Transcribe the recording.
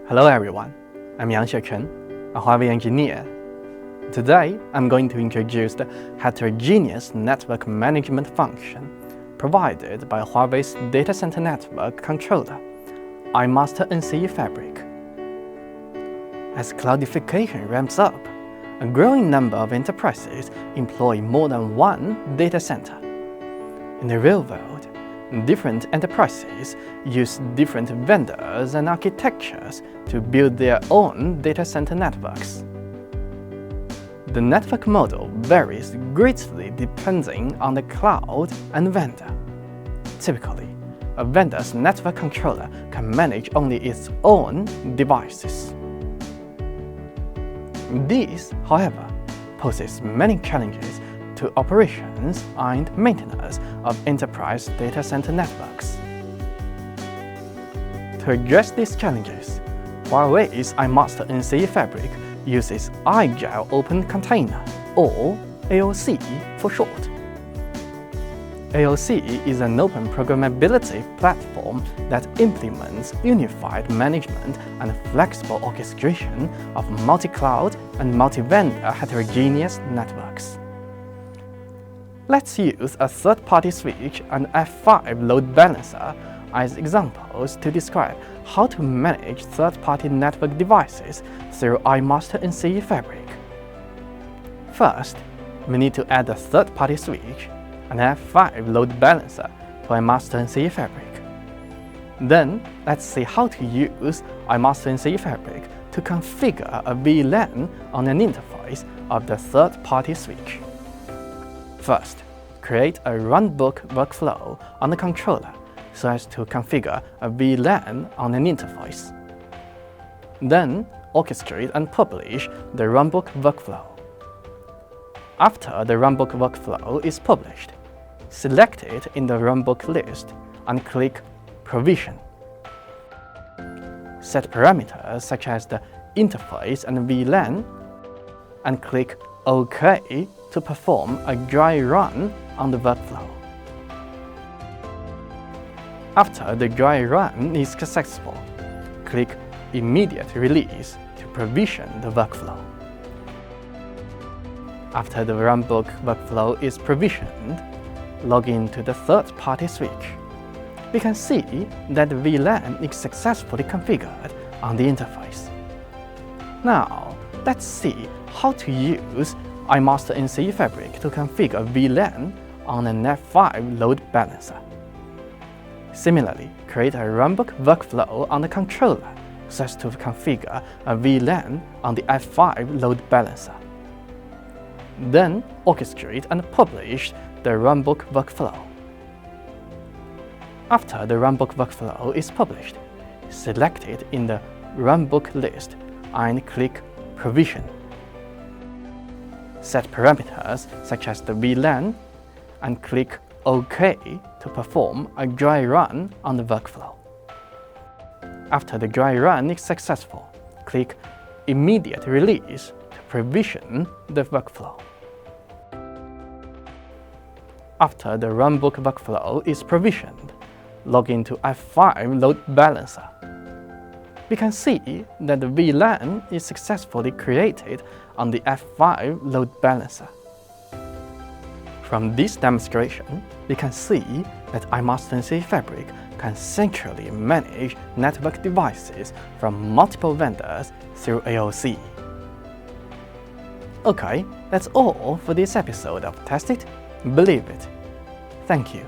Hello everyone, I'm Yang Xiaochen, a Huawei engineer. Today, I'm going to introduce the heterogeneous network management function provided by Huawei's data center network controller, iMaster NCE Fabric. As cloudification ramps up, a growing number of enterprises employ more than one data center. In the real world, different enterprises use different vendors and architectures to build their own data center networks. The network model varies greatly depending on the cloud and vendor. Typically, a vendor's network controller can manage only its own devices. This, however, poses many challenges to operations and maintenance of enterprise data center networks. To address these challenges, Huawei's iMaster NCE Fabric uses Agile Open Container, or AOC for short. AOC is an open programmability platform that implements unified management and flexible orchestration of multi-cloud and multi-vendor heterogeneous networks. Let's use a third-party switch and F5 load balancer as examples to describe how to manage third-party network devices through iMaster NCE Fabric. First, we need to add a third-party switch and F5 load balancer to iMaster NCE Fabric. Then, let's see how to use iMaster NCE Fabric to configure a VLAN on an interface of the third-party switch. First, create a runbook workflow on the controller so as to configure a VLAN on an interface. Then, orchestrate and publish the runbook workflow. After the runbook workflow is published, select it in the runbook list and click Provision. Set parameters such as the interface and VLAN and click OK to perform a dry run on the workflow. After the dry run is successful, click Immediate Release to provision the workflow. After the runbook workflow is provisioned, log into the third-party switch. We can see that the VLAN is successfully configured on the interface. Now, let's see how to use iMaster NCE Fabric to configure VLAN on an F5 load balancer. Similarly, create a runbook workflow on the controller so as to configure a VLAN on the F5 load balancer. Then, orchestrate and publish the runbook workflow. After the runbook workflow is published, select it in the runbook list and click Provision. Set parameters such as the VLAN and click OK to perform a dry run on the workflow. After the dry run is successful, click Immediate Release to provision the workflow. After the runbook workflow is provisioned, log into F5 load balancer. We can see that the VLAN is successfully created on the F5 load balancer. From this demonstration, we can see that iMaster NCE Fabric can centrally manage network devices from multiple vendors through AOC. Okay, that's all for this episode of Test It, Believe It. Thank you.